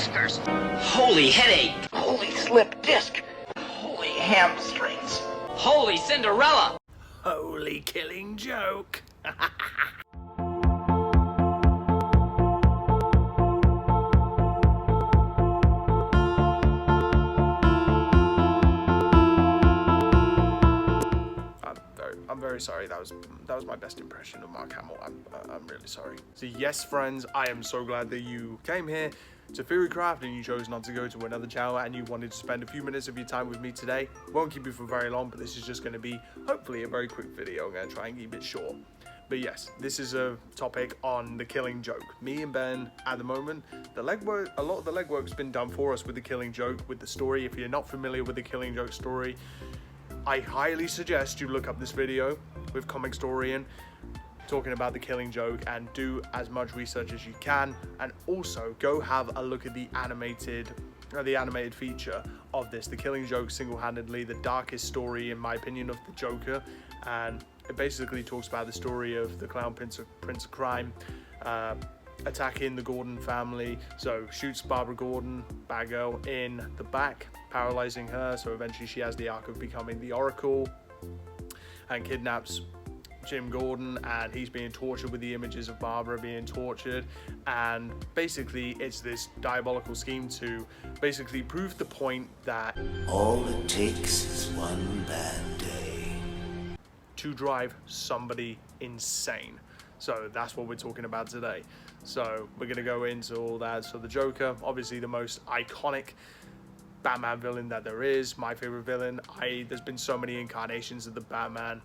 whiskers. Holy headache. Holy slip disc. Holy hamstrings. Holy Cinderella. Holy killing joke. I'm very sorry. That was my best impression of Mark Hamill. I'm really sorry. So yes, friends, I am so glad that you came here to Theorycraft and you chose not to go to another channel and you wanted to spend a few minutes of your time with me today. Won't keep you for very long, but this is just going to be hopefully a very quick video. I'm going to try and keep it short. But yes, this is a topic on The Killing Joke. Me and Ben, at the moment, a lot of the legwork's been done for us with The Killing Joke, with the story. If you're not familiar with The Killing Joke story, I highly suggest you look up this video with Comicstorian talking about The Killing Joke and do as much research as you can, and also go have a look at the animated feature of this. The Killing Joke, single-handedly the darkest story in my opinion of the Joker, and it basically talks about the story of the Clown Prince of Crime attacking the Gordon family. So shoots Barbara Gordon, bad girl, in the back, paralyzing her, so eventually she has the arc of becoming the Oracle, and kidnaps Jim Gordon, and he's being tortured with the images of Barbara being tortured. And basically it's this diabolical scheme to basically prove the point that all it takes is one bad day to drive somebody insane. So that's what we're talking about today. So we're going to go into all that. So the Joker, obviously the most iconic Batman villain that there is, my favorite villain. There's been so many incarnations of the Batman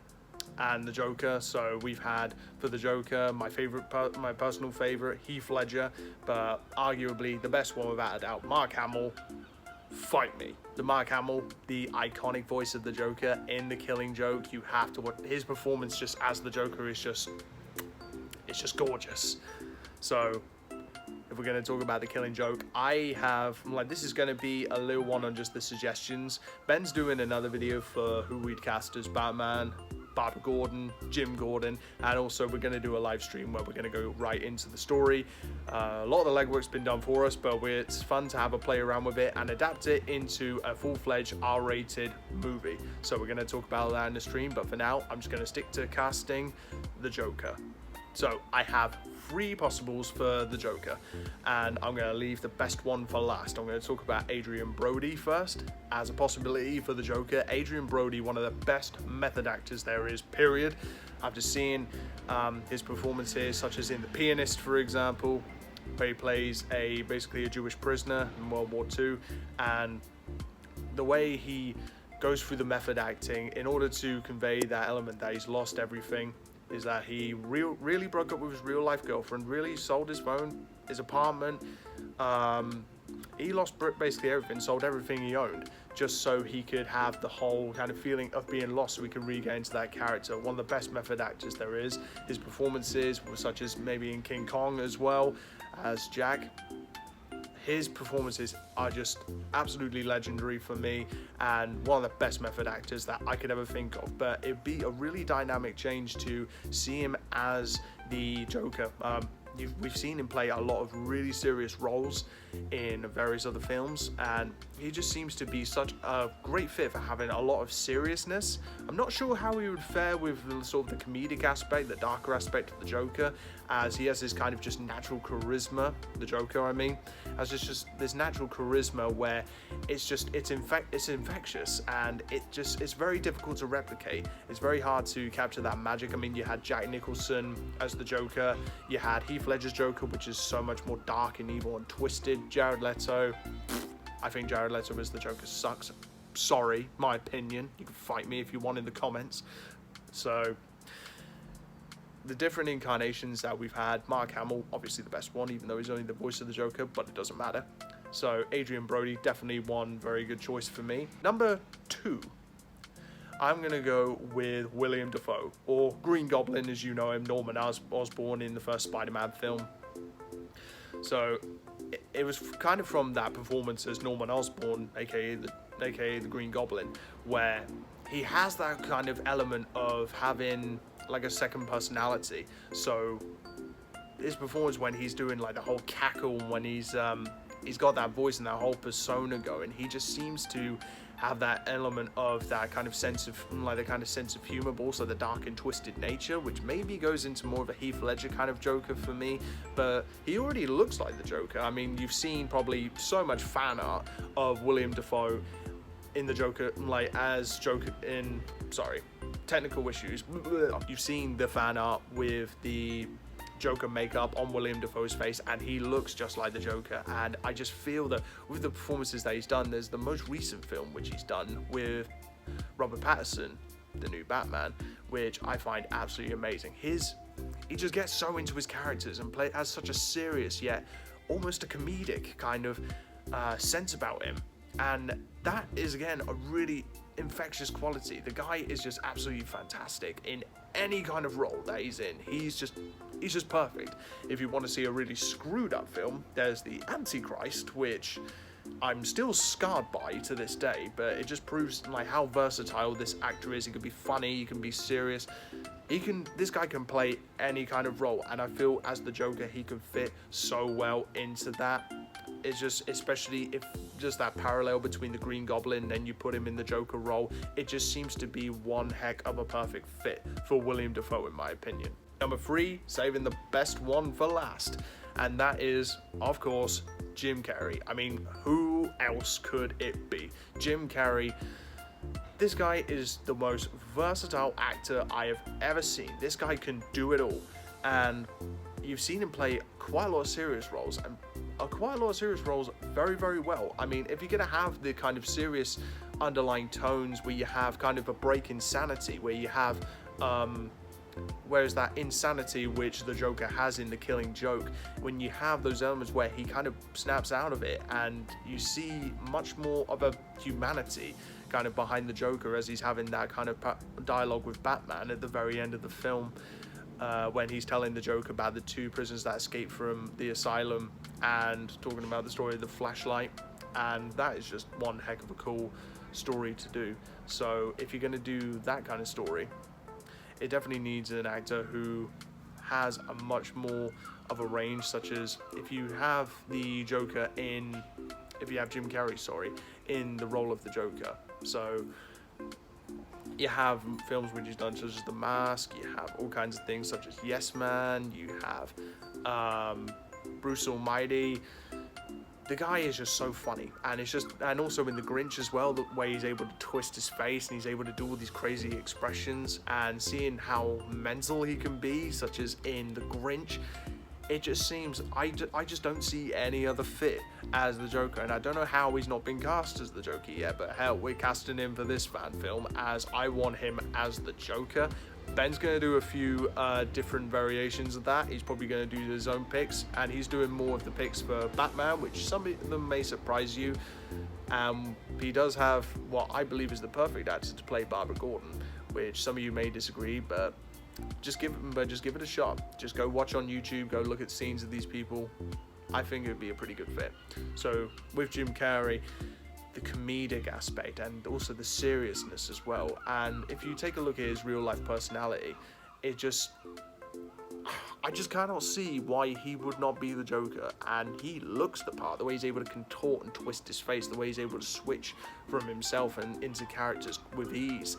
and the Joker. So we've had, for the Joker, my personal favorite, Heath Ledger, but arguably the best one without a doubt, Mark Hamill. Fight me. The Mark Hamill, the iconic voice of the Joker in The Killing Joke. You have to watch his performance just as the Joker is just, it's just gorgeous. So if we're going to talk about The Killing Joke, this is going to be a little one on just the suggestions. Ben's doing another video for who we'd cast as Batman, Barbara Gordon, Jim Gordon, and also we're going to do a live stream where we're going to go right into the story. A lot of the legwork's been done for us, but it's fun to have a play around with it and adapt it into a full-fledged R-rated movie. So we're going to talk about that in the stream, but for now, I'm just going to stick to casting the Joker. So I have 3 possibles for the Joker, and I'm going to leave the best one for last. I'm going to talk about Adrian Brody first as a possibility for the Joker. Adrian Brody, one of the best method actors there is, period. After seeing his performances, such as in The Pianist, for example, where he plays basically a Jewish prisoner in World War II, and the way he goes through the method acting in order to convey that element that he's lost everything, is that he really broke up with his real life girlfriend, really sold his phone, his apartment, he lost basically everything, sold everything he owned, just so he could have the whole kind of feeling of being lost, so he could regain into that character. One of the best method actors there is. His performances, such as maybe in King Kong as well, as Jack, his performances are just absolutely legendary for me, and one of the best method actors that I could ever think of. But it'd be a really dynamic change to see him as the Joker. We've seen him play a lot of really serious roles in various other films, and he just seems to be such a great fit for having a lot of seriousness. I'm not sure how he would fare with sort of the comedic aspect, the darker aspect of the Joker, as he has this kind of just natural charisma, the Joker I mean, as it's just this natural charisma where it's infectious, and it's very difficult to replicate. It's very hard to capture that magic. I mean, you had Jack Nicholson as the Joker, you had Heath Ledger's Joker, which is so much more dark and evil and twisted. Jared Leto, I think Jared Leto as the Joker sucks. Sorry, my opinion. You can fight me if you want in the comments. So the different incarnations that we've had, Mark Hamill, obviously the best one, even though he's only the voice of the Joker, but it doesn't matter. So Adrian Brody, definitely one very good choice for me. Number 2, I'm going to go with William Dafoe, or Green Goblin as you know him, Norman Osborn in the first Spider-Man film. So it was kind of from that performance as Norman Osborn, aka the Green Goblin, where he has that kind of element of having like a second personality. So his performance when he's doing like the whole cackle, when he's he's got that voice and that whole persona going. He just seems to have that element of that kind of sense of humor, but also the dark and twisted nature, which maybe goes into more of a Heath Ledger kind of Joker for me. But he already looks like the Joker. I mean, you've seen probably so much fan art of William Dafoe in the Joker, like as Joker in, sorry, technical issues. You've seen the fan art with the Joker makeup on William Dafoe's face, and he looks just like the Joker. And I just feel that with the performances that he's done, there's the most recent film which he's done with Robert Pattinson, the new Batman, which I find absolutely amazing. He just gets so into his characters and has such a serious yet almost a comedic kind of sense about him, and that is again a really infectious quality. The guy is just absolutely fantastic in any kind of role that he's in. He's just perfect. If you want to see a really screwed up film, there's The Antichrist, which I'm still scarred by to this day, but it just proves like how versatile this actor is. He can be funny, he can be serious, this guy can play any kind of role, and I feel as the Joker he can fit so well into that. It's just, especially if just that parallel between the Green Goblin and you put him in the Joker role, it just seems to be one heck of a perfect fit for William Dafoe in my opinion. Number 3, saving the best one for last, and that is, of course, Jim Carrey. I mean, who else could it be? Jim Carrey. This guy is the most versatile actor I have ever seen. This guy can do it all, and you've seen him play quite a lot of serious roles, and quite a lot of serious roles very, very well. I mean, if you're gonna have the kind of serious underlying tones where you have kind of a break in sanity, where you have whereas that insanity which the Joker has in The Killing Joke, when you have those elements where he kind of snaps out of it and you see much more of a humanity kind of behind the Joker as he's having that kind of dialogue with Batman at the very end of the film, when he's telling the Joker about the 2 prisoners that escaped from the asylum and talking about the story of the flashlight, and that is just one heck of a cool story to do. So if you're going to do that kind of story, it definitely needs an actor who has a much more of a range, such as if you have the Joker if you have Jim Carrey, in the role of the Joker. So you have films which he's done such as The Mask, you have all kinds of things such as Yes Man, you have Bruce Almighty. The guy is just so funny, and and also in The Grinch as well, the way he's able to twist his face and he's able to do all these crazy expressions, and seeing how mental he can be, such as in The Grinch, it just seems, I just don't see any other fit as the Joker, and I don't know how he's not been cast as the Joker yet, but hell, we're casting him for this fan film as I want him as the Joker. Ben's going to do a few different variations of that. He's probably going to do his own picks, and he's doing more of the picks for Batman, which some of them may surprise you. He does have what I believe is the perfect actor to play Barbara Gordon, which some of you may disagree, but just give it a shot. Just go watch on YouTube, go look at scenes of these people. I think it would be a pretty good fit. So with Jim Carrey, the comedic aspect and also the seriousness as well, and if you take a look at his real life personality, I just cannot see why he would not be the Joker. And he looks the part, the way he's able to contort and twist his face, the way he's able to switch from himself and into characters with ease.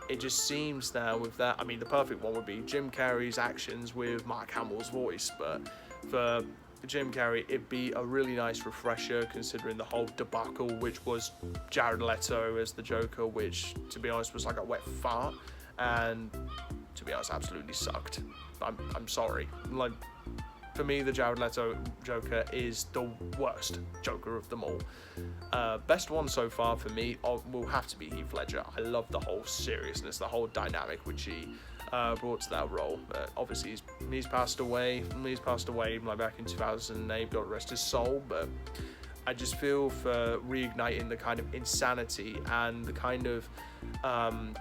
It just seems that with that, I mean, the perfect one would be Jim Carrey's actions with Mark Hamill's voice, but for Jim Carrey, it'd be a really nice refresher considering the whole debacle which was Jared Leto as the Joker, which to be honest was like a wet fart, and to be honest absolutely sucked. I'm sorry, like, for me the Jared Leto Joker is the worst Joker of them all. Best one so far for me will have to be Heath Ledger. I love the whole seriousness, the whole dynamic which he brought to that role. Obviously he's passed away like back in 2008, God rest his soul, but I just feel for reigniting the kind of insanity and the kind of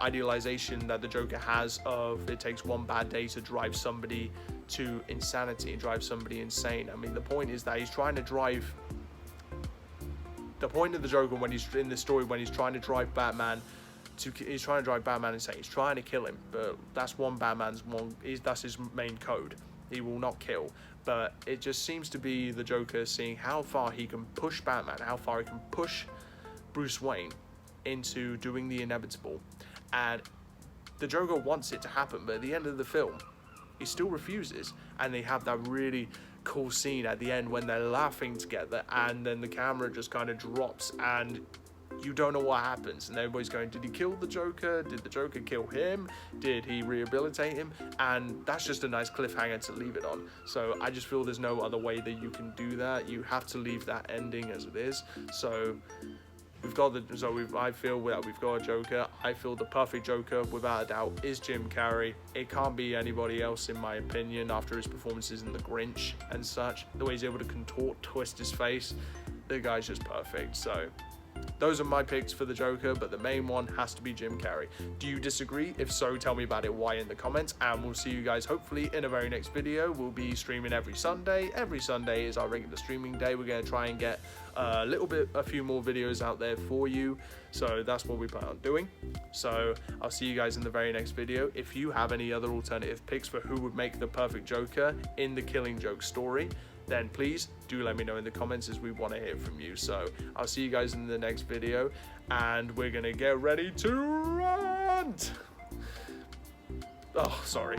idealization that the Joker has of it takes one bad day to drive somebody to insanity and drive somebody insane. I mean, the point is that he's trying to drive, the point of the Joker when he's in this story, when he's trying to drive Batman insane, he's trying to kill him, but that's his main code. He will not kill. But it just seems to be the Joker seeing how far he can push Batman, how far he can push Bruce Wayne into doing the inevitable. And the Joker wants it to happen, but at the end of the film, he still refuses. And they have that really cool scene at the end when they're laughing together, and then the camera just kind of drops and you don't know what happens, and everybody's going, did he kill the Joker? Did the Joker kill him? Did he rehabilitate him? And that's just a nice cliffhanger to leave it on. So I just feel there's no other way that you can do that. You have to leave that ending as it is. So I feel that we've got a Joker. I feel the perfect Joker, without a doubt, is Jim Carrey. It can't be anybody else, in my opinion, after his performances in The Grinch and such. The way he's able to contort, twist his face, the guy's just perfect. So those are my picks for the Joker, but the main one has to be Jim Carrey. Do you disagree? If so, tell me about it, why, in the comments, and we'll see you guys hopefully in a very next video. We'll be streaming every Sunday. Every Sunday is our regular streaming day. We're going to try and get a few more videos out there for you, so that's what we plan on doing. So I'll see you guys in the very next video. If you have any other alternative picks for who would make the perfect Joker in the Killing Joke story, then please do let me know in the comments, as we want to hear from you. So I'll see you guys in the next video, and we're gonna get ready to rant. Oh, sorry.